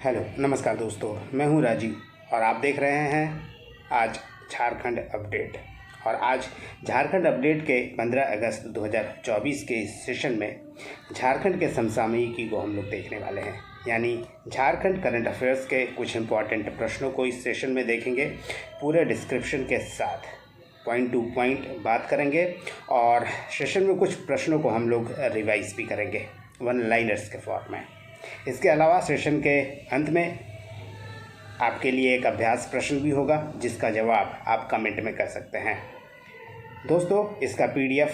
Hello नमस्कार दोस्तों, मैं हूं राजीव और आप देख रहे हैं आज झारखंड अपडेट। और आज झारखंड अपडेट के 15 अगस्त 2024 के इस सेशन में झारखंड के समसामयिकी को हम लोग देखने वाले हैं, यानी झारखंड करंट अफेयर्स के कुछ इम्पॉर्टेंट प्रश्नों को इस सेशन में देखेंगे। पूरे डिस्क्रिप्शन के साथ पॉइंट टू पॉइंट बात करेंगे और सेशन में कुछ प्रश्नों को हम लोग रिवाइज भी करेंगे वन लाइनर्स के फॉर्म में। इसके अलावा सेशन के अंत में आपके लिए एक अभ्यास प्रश्न भी होगा जिसका जवाब आप कमेंट में कर सकते हैं। दोस्तों, इसका पीडीएफ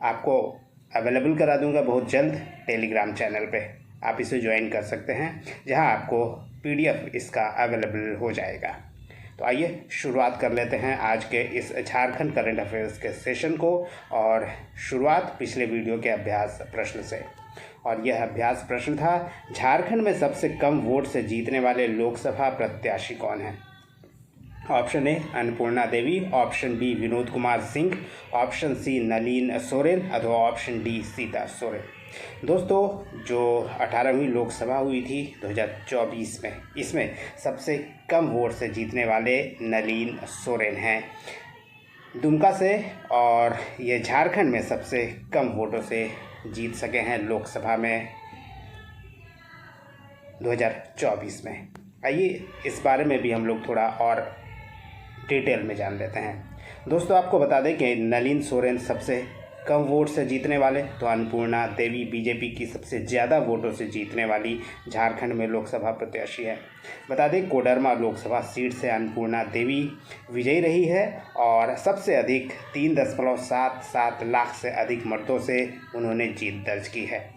आपको अवेलेबल करा दूंगा बहुत जल्द टेलीग्राम चैनल पे। आप इसे ज्वाइन कर सकते हैं जहां आपको पीडीएफ इसका अवेलेबल हो जाएगा। तो आइए शुरुआत कर लेते हैं आज के इस झारखंड करंट अफेयर्स के सेशन को, और शुरुआत पिछले वीडियो के अभ्यास प्रश्न से। और यह अभ्यास प्रश्न था, झारखंड में सबसे कम वोट से जीतने वाले लोकसभा प्रत्याशी कौन हैं? Option A Annapurna Devi, option B Vinod Kumar Singh, option C Nalin Soren अथवा ऑप्शन डी सीता सोरेन। दोस्तों, जो 18वीं लोकसभा हुई थी 2024 में, इसमें सबसे कम वोट से जीतने वाले नलिन सोरेन हैं दुमका से, और ये झारखंड में सबसे कम वोटों से जीत सके हैं लोकसभा में 2024 में। आइए इस बारे में भी हम लोग थोड़ा और डिटेल में जान लेते हैं। दोस्तों, आपको बता दें कि नलिन सोरेन सबसे कम वोट से जीतने वाले, तो अन्नपूर्णा देवी बीजेपी की सबसे ज़्यादा वोटों से जीतने वाली झारखंड में लोकसभा प्रत्याशी है। बता दें, कोडरमा लोकसभा सीट से अन्नपूर्णा देवी विजयी रही है और सबसे अधिक 3.77 लाख से अधिक मतों से उन्होंने जीत दर्ज की है।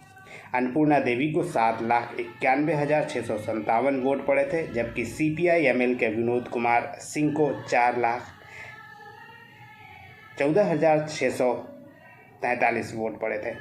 अन्नपूर्णा देवी को 7,91,657 वोट पड़े थे, जबकि CPI-ML के विनोद कुमार सिंह को 4,14,643 वोट पड़े थे।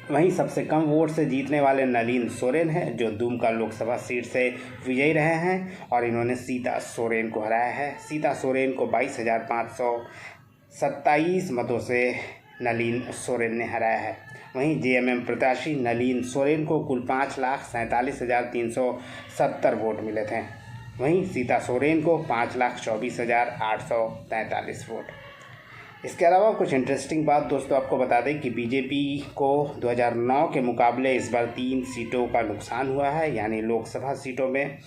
वहीं सबसे कम वोट से जीतने वाले नलिन सोरेन हैं, जो दुमका लोकसभा सीट से विजयी रहे हैं और इन्होंने सीता सोरेन को हराया है। सीता सोरेन को 22,527 मतों से नलिन सोरेन ने हराया है। वहीं JMM प्रत्याशी नलिन सोरेन को कुल 5,47,370 वोट मिले थे। वहीं सीता सोरेन को 5,24,843 वोट। इसके अलावा कुछ इंटरेस्टिंग बात दोस्तों आपको बता दें कि बीजेपी को 2009 के मुकाबले इस बार 3 सीटों का नुकसान हुआ है, यानी लोकसभा सीटों में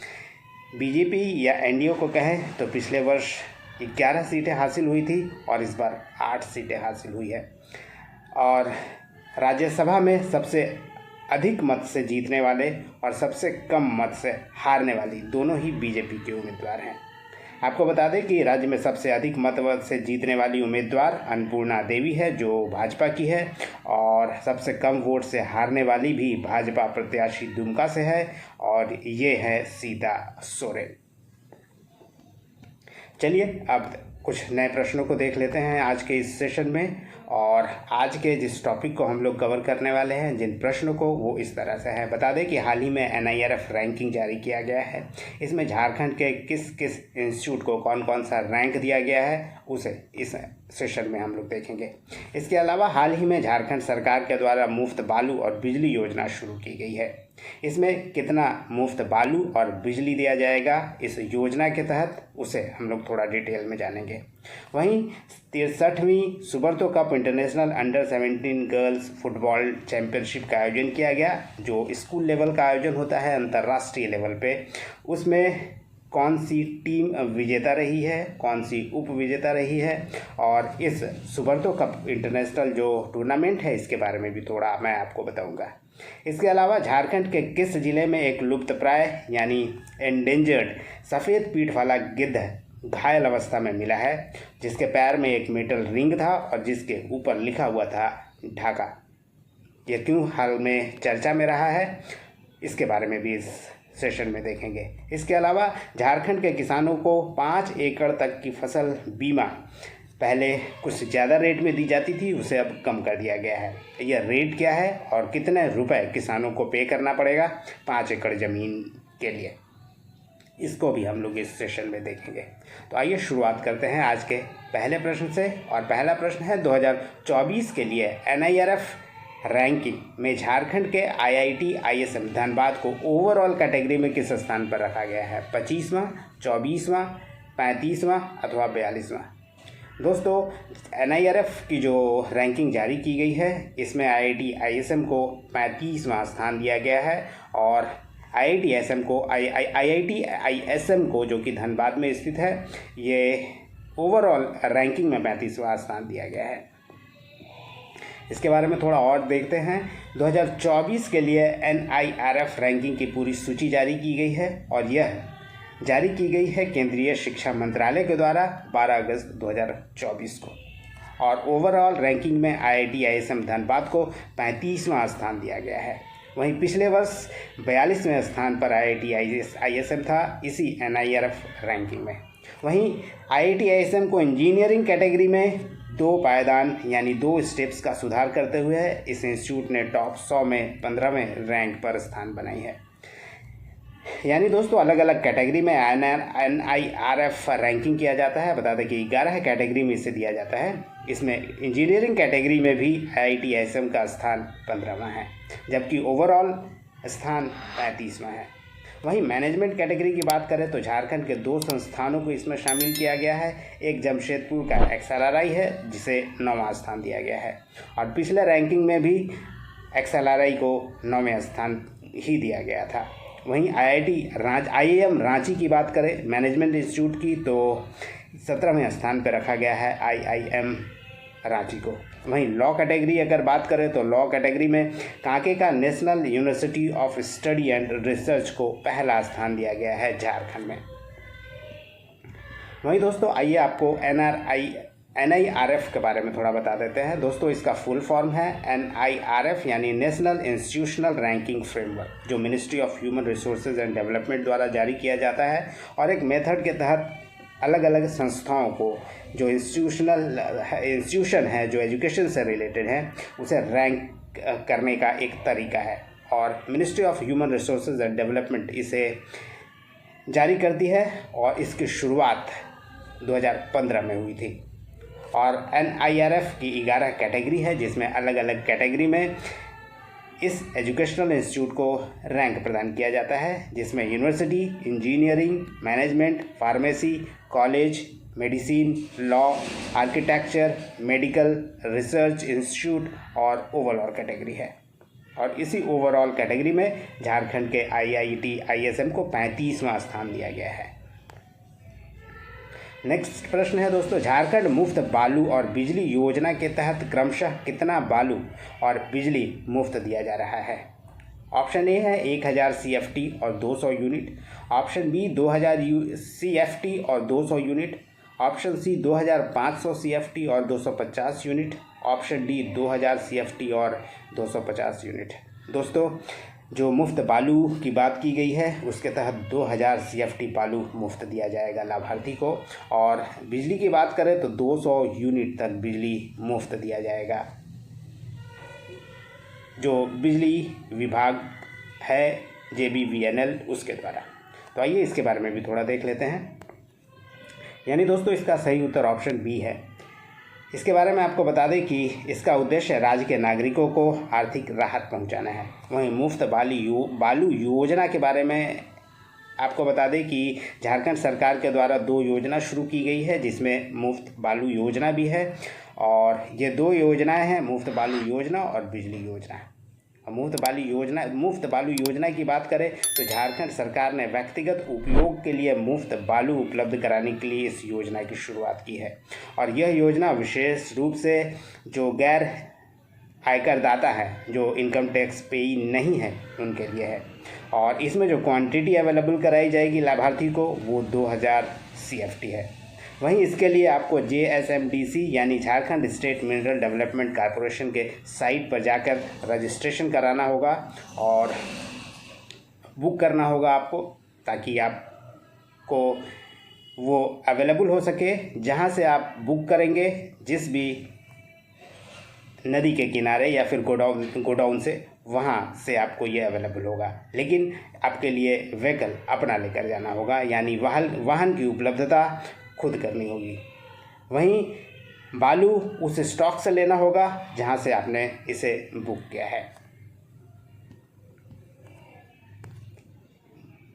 बीजेपी या एनडीए को कहें तो पिछले वर्ष 11 सीटें हासिल हुई थी और इस बार 8 सीटें हासिल हुई है। और राज्यसभा में सबसे अधिक मत से जीतने वाले और सबसे कम मत से हारने वाली दोनों ही बीजेपी के उम्मीदवार हैं। आपको बता दें कि राज्य में सबसे अधिक मत से जीतने वाली उम्मीदवार अन्नपूर्णा देवी है, जो भाजपा की है, और सबसे कम वोट से हारने वाली भी भाजपा प्रत्याशी दुमका से है, और ये है सीता सोरेन। चलिए अब कुछ नए प्रश्नों को देख लेते हैं आज के इस सेशन में। और आज के जिस टॉपिक को हम लोग कवर करने वाले हैं, जिन प्रश्नों को, वो इस तरह से है। बता दें कि हाल ही में NIRF रैंकिंग जारी किया गया है। इसमें झारखंड के किस किस इंस्टीट्यूट को कौन कौन सा रैंक दिया गया है, उसे इस सेशन में हम लोग देखेंगे। इसके अलावा हाल ही में झारखंड सरकार के द्वारा मुफ्त बालू और बिजली योजना शुरू की गई है। इसमें कितना मुफ्त बालू और बिजली दिया जाएगा इस योजना के तहत, उसे हम लोग थोड़ा डिटेल में जानेंगे। वहीं 63वीं Subroto cup international under 17 girls football championship का आयोजन किया गया, जो स्कूल लेवल का आयोजन होता है अंतर्राष्ट्रीय लेवल पे। उसमें कौन सी टीम विजेता रही है, कौन सी उप विजेता रही है, और इस सुब्रतो कप इंटरनेशनल जो टूर्नामेंट है इसके बारे में भी थोड़ा मैं आपको बताऊंगा। इसके अलावा झारखंड के किस जिले में एक लुप्तप्राय यानी एंडेंजर्ड सफ़ेद पीठ वाला गिद्ध घायल अवस्था में मिला है, जिसके पैर में एक मेटल रिंग था और जिसके ऊपर लिखा हुआ था ढाका? ये क्यों हाल में चर्चा में रहा है, इसके बारे में भी इस सेशन में देखेंगे। इसके अलावा झारखंड के किसानों को 5 एकड़ तक की फसल बीमा पहले कुछ ज़्यादा रेट में दी जाती थी, उसे अब कम कर दिया गया है। यह रेट क्या है और कितने रुपए किसानों को पे करना पड़ेगा 5 एकड़ ज़मीन के लिए, इसको भी हम लोग इस सेशन में देखेंगे। तो आइए शुरुआत करते हैं आज के पहले प्रश्न से। और पहला प्रश्न है 2024 के लिए NIRF रैंकिंग में झारखंड के IIT ISM धनबाद को ओवरऑल कैटेगरी में किस स्थान पर रखा गया है? 25वां, 24वां, 35वां अथवा 42वां? दोस्तों, NIRF की जो रैंकिंग जारी की गई है इसमें IIT ISM को 35वां स्थान दिया गया है और IIT ISM को जो कि धनबाद में स्थित है, ये ओवरऑल रैंकिंग में 35वां स्थान दिया गया है। इसके बारे में थोड़ा और देखते हैं। 2024 के लिए NIRF रैंकिंग की पूरी सूची जारी की गई है और यह जारी की गई है केंद्रीय शिक्षा मंत्रालय के द्वारा 12 अगस्त 2024 को। और ओवरऑल रैंकिंग में IIT ISM धनबाद को 35वां स्थान दिया गया है। वहीं पिछले वर्ष 42वें स्थान पर IIT ISM था इसी NIRF रैंकिंग में। वहीं IIT ISM को इंजीनियरिंग कैटेगरी में 2 पायदान यानी 2 स्टेप्स का सुधार करते हुए इस इंस्टीट्यूट ने टॉप 100 में 15वें रैंक पर स्थान बनाई है। यानी दोस्तों, अलग अलग कैटेगरी में NIRF रैंकिंग किया जाता है। बता दें कि 11 कैटेगरी में इसे दिया जाता है। इसमें इंजीनियरिंग कैटेगरी में भी IIT ISM का स्थान 15वां है, जबकि ओवरऑल स्थान 35वां है। वहीं मैनेजमेंट कैटेगरी की बात करें तो झारखंड के 2 संस्थानों को इसमें शामिल किया गया है। एक जमशेदपुर का XLRI है जिसे 9वां स्थान दिया गया है और पिछले रैंकिंग में भी XLRI को 9वें स्थान ही दिया गया था। वहीं IIM रांची की बात करें मैनेजमेंट इंस्टीट्यूट की तो 17वें स्थान पर रखा गया है IIM रांची को। वहीं लॉ कैटेगरी अगर बात करें तो लॉ कैटेगरी में कांके का national university of study and research को पहला स्थान दिया गया है झारखंड में। वहीं दोस्तों, आइए आपको NIRF के बारे में थोड़ा बता देते हैं। दोस्तों, इसका फुल फॉर्म है NIRF यानी नेशनल इंस्टीट्यूशनल रैंकिंग फ्रेमवर्क, जो ministry of human resources and development द्वारा जारी किया जाता है और एक मेथड के तहत अलग अलग संस्थाओं को जो इंस्टीट्यूशन है जो एजुकेशन से रिलेटेड है उसे रैंक करने का एक तरीका है और ministry of human resources and development इसे जारी करती है और इसकी शुरुआत 2015 में हुई थी। और NIRF की 11 कैटेगरी है जिसमें अलग अलग कैटेगरी में इस एजुकेशनल इंस्टीट्यूट को रैंक प्रदान किया जाता है, जिसमें university, engineering, management, pharmacy, college, medicine, law, architecture, medical, research institute और ओवरऑल कैटेगरी है। और इसी ओवरऑल कैटेगरी में झारखंड के IIT ISM को 35वां स्थान दिया गया है। नेक्स्ट प्रश्न है दोस्तों, झारखंड मुफ्त बालू और बिजली योजना के तहत क्रमशः कितना बालू और बिजली मुफ्त दिया जा रहा है? ऑप्शन ए है 1000 CFT और 200 यूनिट, ऑप्शन बी 2000 CFT और 200 यूनिट, ऑप्शन सी 2500 CFT और 250 यूनिट, ऑप्शन डी 2000 CFT और 250 यूनिट। दोस्तों, जो मुफ्त बालू की बात की गई है उसके तहत 2000 CFT बालू मुफ्त दिया जाएगा लाभार्थी को और बिजली की बात करें तो 200 यूनिट तक बिजली मुफ्त दिया जाएगा जो बिजली विभाग है JBVNL उसके द्वारा। तो आइए इसके बारे में भी थोड़ा देख लेते हैं। यानी दोस्तों, इसका सही उत्तर ऑप्शन बी है। इसके बारे में आपको बता दें कि इसका उद्देश्य राज्य के नागरिकों को आर्थिक राहत पहुंचाना है। वहीं मुफ्त बालू योजना के बारे में आपको बता दें कि झारखंड सरकार के द्वारा 2 योजना शुरू की गई है जिसमें मुफ्त बालू योजना भी है और ये 2 योजनाएं हैं, मुफ्त बालू योजना और बिजली योजना। मुफ्त बालू योजना की बात करें तो झारखंड सरकार ने व्यक्तिगत उपयोग के लिए मुफ्त बालू उपलब्ध कराने के लिए इस योजना की शुरुआत की है और यह योजना विशेष रूप से जो गैर आयकर दाता है, जो इनकम टैक्स पेई नहीं है, उनके लिए है और इसमें जो क्वांटिटी अवेलेबल कराई जाएगी लाभार्थी को वो 2000 CFT है। वहीं इसके लिए आपको JSMDC यानी Jharkhand state mineral development corporation के साइट पर जाकर रजिस्ट्रेशन कराना होगा और बुक करना होगा आपको, ताकि आपको वो अवेलेबल हो सके। जहां से आप बुक करेंगे, जिस भी नदी के किनारे या फिर गोडाउन से, वहाँ से आपको ये अवेलेबल होगा। लेकिन आपके लिए व्हीकल अपना लेकर जाना होगा, यानी वाहन की उपलब्धता खुद करनी होगी। वहीं बालू उस स्टॉक से लेना होगा जहां से आपने इसे बुक किया है।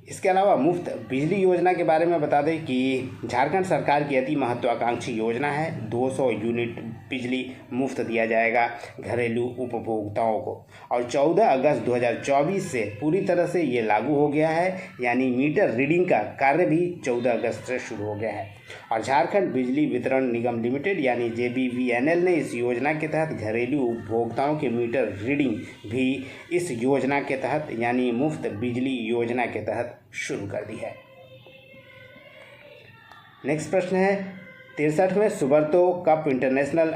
इसके अलावा मुफ्त बिजली योजना के बारे में बता दें कि झारखंड सरकार की अति महत्वाकांक्षी योजना है। 200 यूनिट बिजली मुफ्त दिया जाएगा घरेलू उपभोक्ताओं को, और 14 अगस्त 2024 से पूरी तरह से ये लागू हो गया है, यानी मीटर रीडिंग का कार्य भी 14 अगस्त से शुरू हो गया है। और झारखंड बिजली वितरण निगम लिमिटेड यानी JBVNL ने इस योजना के तहत घरेलू उपभोक्ताओं के मीटर रीडिंग भी इस योजना के तहत यानी मुफ्त बिजली योजना के तहत शुरू कर दी है। नेक्स्ट प्रश्न है 63वें Subroto cup international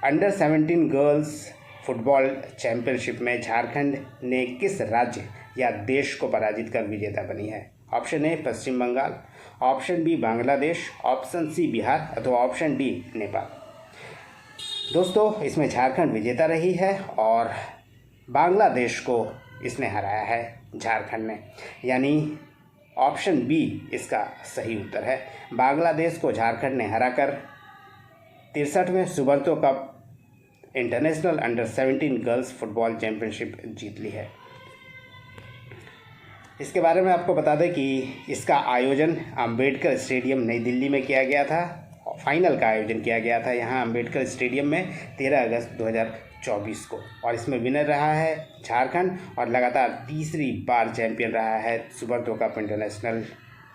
under 17 girls football championship में झारखंड ने किस राज्य या देश को पराजित कर विजेता बनी है? Option A Paschim Bengal, option B Bangladesh, option C Bihar अथवा ऑप्शन डी नेपाल। दोस्तों इसमें झारखंड विजेता रही है और बांग्लादेश को इसने हराया है झारखंड ने, यानी ऑप्शन बी इसका सही उत्तर है। बांग्लादेश को झारखंड ने हराकर 63वें Subroto cup international under 17 girls football championship जीत ली है। इसके बारे में आपको बता दें कि इसका आयोजन अंबेडकर स्टेडियम नई दिल्ली में किया गया था। फाइनल का आयोजन किया गया था यहाँ अंबेडकर स्टेडियम में 13 अगस्त 2024 को, और इसमें विनर रहा है झारखंड और लगातार तीसरी बार चैंपियन रहा है Subroto cup international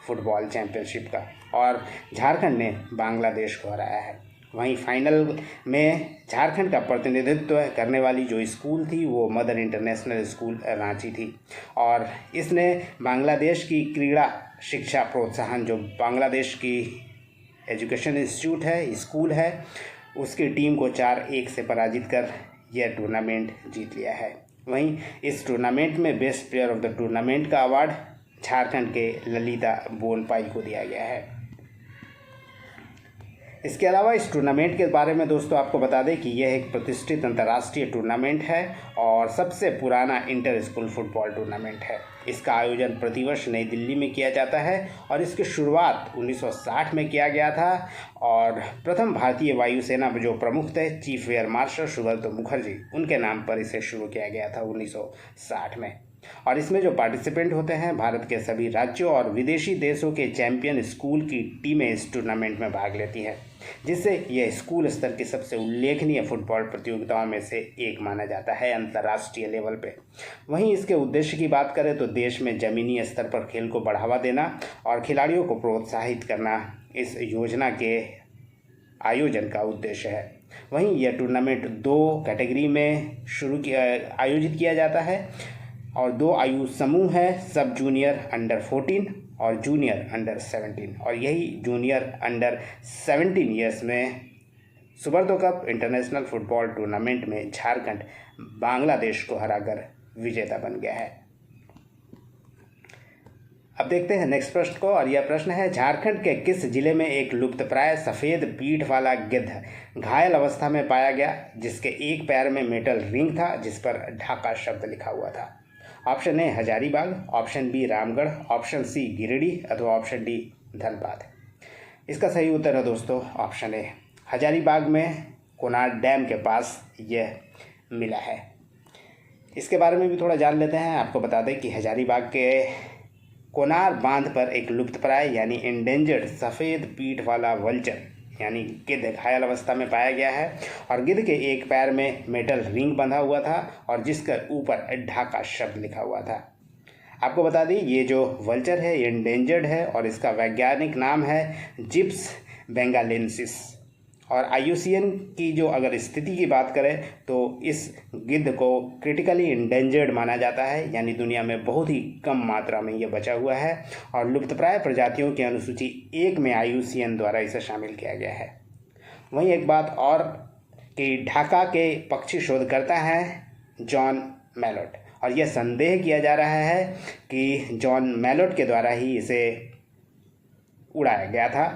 football championship का, और झारखंड ने बांग्लादेश को हराया है। वहीं फाइनल में झारखंड का प्रतिनिधित्व करने वाली जो स्कूल थी वो मदर इंटरनेशनल स्कूल रांची थी, और इसने बांग्लादेश की क्रीड़ा शिक्षा प्रोत्साहन जो बांग्लादेश की एजुकेशन इंस्टीट्यूट है स्कूल है उसकी टीम को 4-1 से पराजित कर यह टूर्नामेंट जीत लिया है। वहीं इस टूर्नामेंट में best player of the tournament का अवार्ड झारखंड के ललिता बोनपाई को दिया गया है। इसके अलावा इस टूर्नामेंट के बारे में दोस्तों आपको बता दें कि यह एक प्रतिष्ठित अंतर्राष्ट्रीय टूर्नामेंट है और सबसे पुराना इंटर स्कूल फुटबॉल टूर्नामेंट है। इसका आयोजन प्रतिवर्ष नई दिल्ली में किया जाता है और इसकी शुरुआत 1960 में किया गया था, और प्रथम भारतीय वायुसेना जो प्रमुख थे chief air marshal Subroto Mukherjee उनके नाम पर इसे शुरू किया गया था 1960 में। और इसमें जो पार्टिसिपेंट होते हैं भारत के सभी राज्यों और विदेशी देशों के चैंपियन स्कूल की टीमें इस टूर्नामेंट में भाग लेती हैं, जिससे यह स्कूल स्तर की सबसे उल्लेखनीय फुटबॉल प्रतियोगिताओं में से एक माना जाता है अंतर्राष्ट्रीय लेवल पे। वहीं इसके उद्देश्य की बात करें तो देश में ज़मीनी स्तर पर खेल को बढ़ावा देना और खिलाड़ियों को प्रोत्साहित करना इस योजना के आयोजन का उद्देश्य है। वहीं यह टूर्नामेंट 2 कैटेगरी में आयोजित किया जाता है और 2 आयु समूह है, सब जूनियर अंडर 14 और जूनियर अंडर 17, और यही जूनियर अंडर 17 ईयर्स में Subroto cup international football tournament में झारखंड बांग्लादेश को हराकर विजेता बन गया है। अब देखते हैं नेक्स्ट प्रश्न को, और यह प्रश्न है झारखंड के किस जिले में एक लुप्तप्राय सफ़ेद पीठ वाला गिद्ध घायल अवस्था में पाया गया जिसके एक पैर में मेटल रिंग था जिस पर ढाका शब्द लिखा हुआ था? Option A Hazaribagh, option B Ramgarh, option C Giridih अथवा ऑप्शन डी धनबाद। इसका सही उत्तर है दोस्तों ऑप्शन ए, हजारीबाग में कोनार डैम के पास यह मिला है। इसके बारे में भी थोड़ा जान लेते हैं। आपको बता दें कि हजारीबाग के कोनार बांध पर एक लुप्तप्राय यानी एंडेंजर्ड सफ़ेद पीठ वाला वल्चर यानी गिद्ध घायल अवस्था में पाया गया है, और गिद्ध के एक पैर में मेटल रिंग बंधा हुआ था और जिसके ऊपर ढाका शब्द लिखा हुआ था। आपको बता दें ये जो वल्चर है ये एंडेंजर्ड है और इसका वैज्ञानिक नाम है जिप्स बेंगालेंसिस, और IUCN की जो अगर स्थिति की बात करें तो इस गिद्ध को क्रिटिकली इंडेंजर्ड माना जाता है, यानी दुनिया में बहुत ही कम मात्रा में ये बचा हुआ है और लुप्तप्राय प्रजातियों की अनुसूची 1 में IUCN द्वारा इसे शामिल किया गया है। वहीं एक बात और कि ढाका के पक्षी शोधकर्ता हैं जॉन मैलोट, और यह संदेह किया जा रहा है कि जॉन मैलोट के द्वारा ही इसे उड़ाया गया था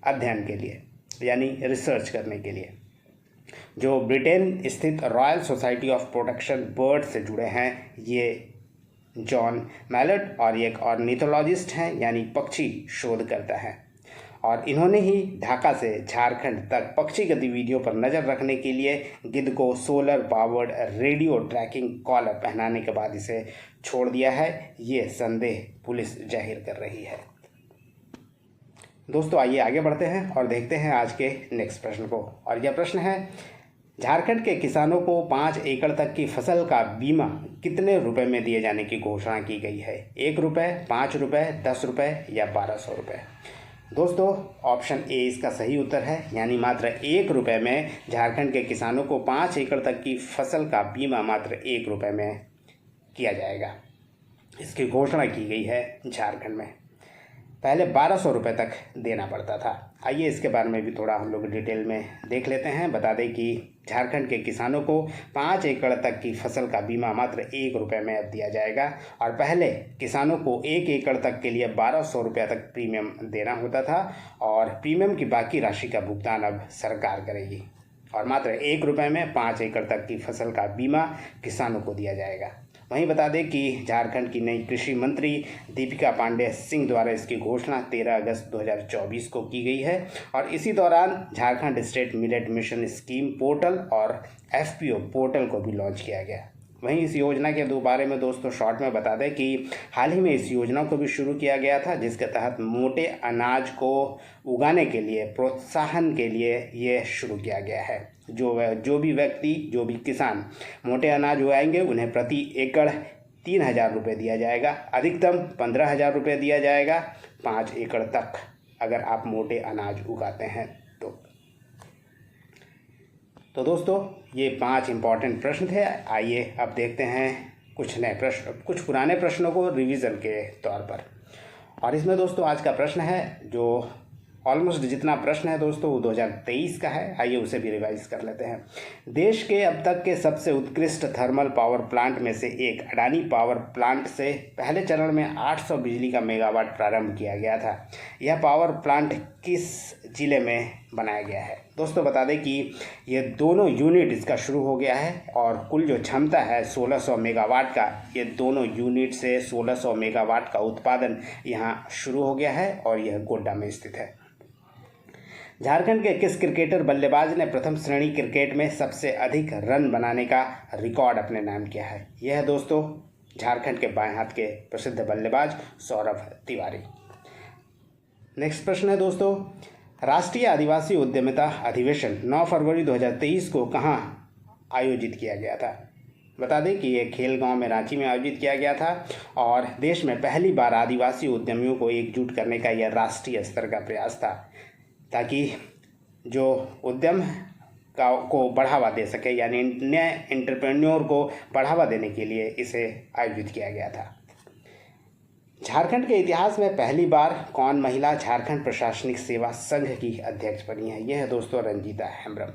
अध्ययन के लिए यानी रिसर्च करने के लिए। जो ब्रिटेन स्थित royal society of protection bird से जुड़े हैं ये जॉन मैलोट और एक ऑर्निथोलॉजिस्ट हैं यानी पक्षी शोधकर्ता हैं, और इन्होंने ही ढाका से झारखंड तक पक्षी गतिविधियों पर नज़र रखने के लिए गिद्ध को solar powered radio tracking collar पहनाने के बाद इसे छोड़ दिया है, ये संदेह पुलिस जाहिर कर रही है। दोस्तों आइए आगे बढ़ते हैं और देखते हैं आज के नेक्स्ट प्रश्न को। और यह प्रश्न है, झारखंड के किसानों को 5 एकड़ तक की फसल का बीमा कितने रुपए में दिए जाने की घोषणा की गई है? 1 रुपये, 5 रुपये, 10 रुपये या 1200 रुपये? दोस्तों ऑप्शन ए इसका सही उत्तर है, यानी मात्र 1 रुपये में झारखंड के किसानों को 5 एकड़ तक की फसल का बीमा मात्र 1 रुपये में किया जाएगा। इसकी घोषणा की गई है झारखंड में। पहले 1200 रुपये तक देना पड़ता था। आइए इसके बारे में भी थोड़ा हम लोग डिटेल में देख लेते हैं। बता दें कि झारखंड के किसानों को 5 एकड़ तक की फसल का बीमा मात्र 1 रुपये में अब दिया जाएगा, और पहले किसानों को 1 एकड़ तक के लिए 1200 रुपये तक प्रीमियम देना होता था, और प्रीमियम की बाकी राशि का भुगतान अब सरकार करेगी, और मात्र 1 रुपये में 5 एकड़ तक की फसल का बीमा किसानों को दिया जाएगा। वहीं बता दें कि झारखंड की नई कृषि मंत्री दीपिका पांडे सिंह द्वारा इसकी घोषणा 13 अगस्त 2024 को की गई है, और इसी दौरान Jharkhand state millet mission scheme portal और एफपीओ पोर्टल को भी लॉन्च किया गया। वहीं इस योजना के बारे में दोस्तों शॉर्ट में बता दें कि हाल ही में इस योजना को भी शुरू किया गया था, जिसके तहत मोटे अनाज को उगाने के लिए प्रोत्साहन के लिए ये शुरू किया गया है। जो भी व्यक्ति, जो भी किसान मोटे अनाज उगाएंगे उन्हें प्रति एकड़ 3000 रुपये दिया जाएगा, अधिकतम 15,000 रुपये दिया जाएगा 5 एकड़ तक अगर आप मोटे अनाज उगाते हैं तो दोस्तों ये 5 इम्पॉर्टेंट प्रश्न थे। आइए अब देखते हैं कुछ नए प्रश्न, कुछ पुराने प्रश्नों को रिवीजन के तौर पर। और इसमें दोस्तों आज का प्रश्न है, जो ऑलमोस्ट जितना प्रश्न है दोस्तों वो 2023 का है। आइए उसे भी रिवाइज कर लेते हैं। देश के अब तक के सबसे उत्कृष्ट थर्मल पावर प्लांट में से एक अडानी पावर प्लांट से पहले चरण में 800 बिजली का मेगावाट प्रारंभ किया गया था। यह पावर प्लांट किस जिले में बनाया गया है? दोस्तों बता दें कि ये दोनों यूनिट इसका शुरू हो गया है, और कुल जो क्षमता है 1600 मेगावाट का, ये दोनों यूनिट से 1600 मेगावाट का उत्पादन यहाँ शुरू हो गया है, और यह गोड्डा में स्थित है। झारखंड के किस क्रिकेटर बल्लेबाज ने प्रथम श्रेणी क्रिकेट में सबसे अधिक रन बनाने का रिकॉर्ड अपने नाम किया है? यह है दोस्तों झारखंड के बाएं हाथ के प्रसिद्ध बल्लेबाज सौरभ तिवारी। नेक्स्ट प्रश्न है दोस्तों, राष्ट्रीय आदिवासी उद्यमिता अधिवेशन 9 फरवरी 2023 को कहाँ आयोजित किया गया था? बता दें कि ये खेलगांव में रांची में आयोजित किया गया था, और देश में पहली बार आदिवासी उद्यमियों को एकजुट करने का यह राष्ट्रीय स्तर का प्रयास था, ताकि जो उद्यम को बढ़ावा दे सके, यानी नए एंटरप्रेन्योर को बढ़ावा देने के लिए इसे आयोजित किया गया था। झारखंड के इतिहास में पहली बार कौन महिला झारखंड प्रशासनिक सेवा संघ की अध्यक्ष बनी है? यह है दोस्तों रंजीता हेम्ब्रम।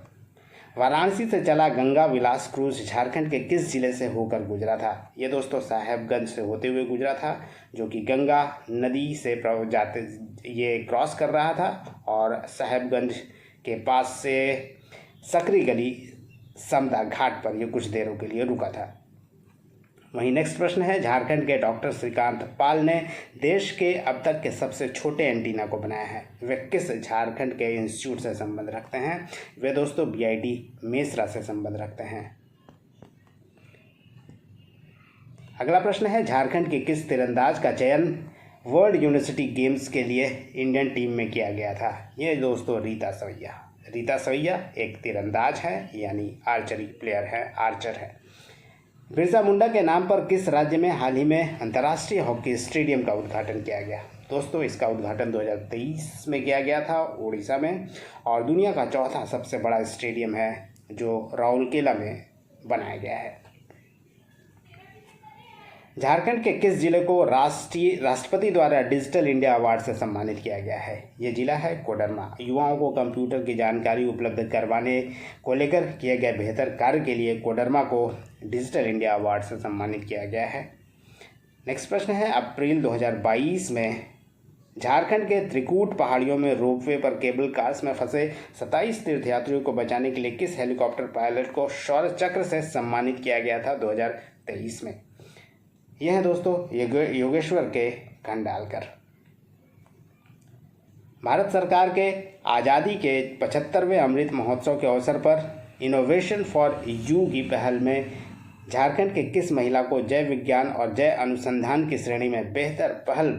वाराणसी से चला गंगा विलास क्रूज झारखंड के किस जिले से होकर गुजरा था? ये दोस्तों साहेबगंज से होते हुए गुजरा था, जो कि गंगा नदी से जाते ये क्रॉस कर रहा था, और साहेबगंज के पास से सकरी गली समदा घाट पर ये कुछ देरों के लिए रुका था। वहीं नेक्स्ट प्रश्न है, झारखंड के डॉक्टर श्रीकांत पाल ने देश के अब तक के सबसे छोटे एंटीना को बनाया है। वे किस झारखंड के इंस्टीट्यूट से संबंध रखते हैं? वे दोस्तों बीआईटी मेसरा से संबंध रखते हैं। अगला प्रश्न है, झारखंड के किस तीरंदाज का चयन वर्ल्ड यूनिवर्सिटी गेम्स के लिए इंडियन टीम में किया गया था? ये दोस्तों रीता सवैया। रीता सवैया एक तीरंदाज है, यानी आर्चरी प्लेयर है, आर्चर है। बिरसा मुंडा के नाम पर किस राज्य में हाल ही में अंतर्राष्ट्रीय हॉकी स्टेडियम का उद्घाटन किया गया? दोस्तों इसका उद्घाटन 2023 में किया गया था उड़ीसा में, और दुनिया का चौथा सबसे बड़ा स्टेडियम है जो राउरकेला में बनाया गया है। झारखंड के किस जिले को राष्ट्रपति द्वारा डिजिटल इंडिया अवार्ड से सम्मानित किया गया है? ये जिला है कोडरमा। युवाओं को कंप्यूटर की जानकारी उपलब्ध करवाने को लेकर किए गए बेहतर कार्य के लिए कोडरमा को डिजिटल इंडिया अवार्ड से सम्मानित किया गया है। नेक्स्ट प्रश्न है, अप्रैल 2022 में झारखंड के त्रिकूट पहाड़ियों में रोपवे पर केबल कार्स में फंसे 27 तीर्थयात्रियों को बचाने के लिए किस हेलीकॉप्टर पायलट को शौर्य चक्र से सम्मानित किया गया था 2023 में? यह है दोस्तों योगेश्वर के खंडालकर। भारत सरकार के आज़ादी के 75वें अमृत महोत्सव के अवसर पर इनोवेशन फॉर यू की पहल में झारखंड के किस महिला को जय विज्ञान और जय अनुसंधान की श्रेणी में बेहतर पहल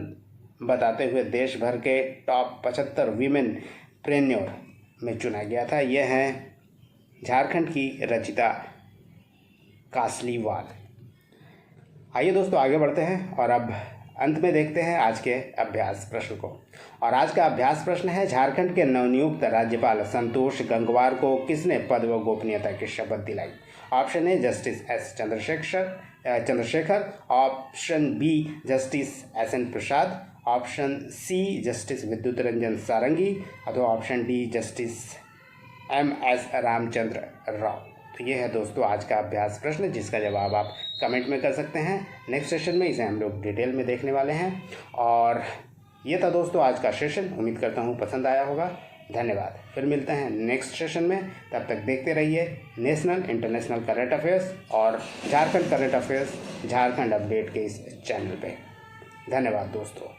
बताते हुए देश भर के टॉप 75 वीमेन प्रेन्योर में चुना गया था? यह हैं झारखंड की रचिता कासलीवाल। आइए दोस्तों आगे बढ़ते हैं और अब अंत में देखते हैं आज के अभ्यास प्रश्न को। और आज का अभ्यास प्रश्न है, झारखंड के नवनियुक्त राज्यपाल संतोष गंगवार को किसने पद व गोपनीयता की शपथ दिलाई? Option A justice S Chandrashekhar, option B justice S N Prasad, option C justice Vidyut Ranjan Sarangi अथवा option D justice M S Ramachandra Rao. तो ये है दोस्तों आज का अभ्यास प्रश्न, जिसका जवाब आप कमेंट में कर सकते हैं। नेक्स्ट सेशन में इसे हम लोग डिटेल में देखने वाले हैं। और ये था दोस्तों आज का सेशन, उम्मीद करता हूँ पसंद आया होगा। धन्यवाद। फिर मिलते हैं नेक्स्ट सेशन में, तब तक देखते रहिए नेशनल इंटरनेशनल करंट अफेयर्स और Jharkhand current affairs Jharkhand update के इस चैनल पे। धन्यवाद दोस्तों।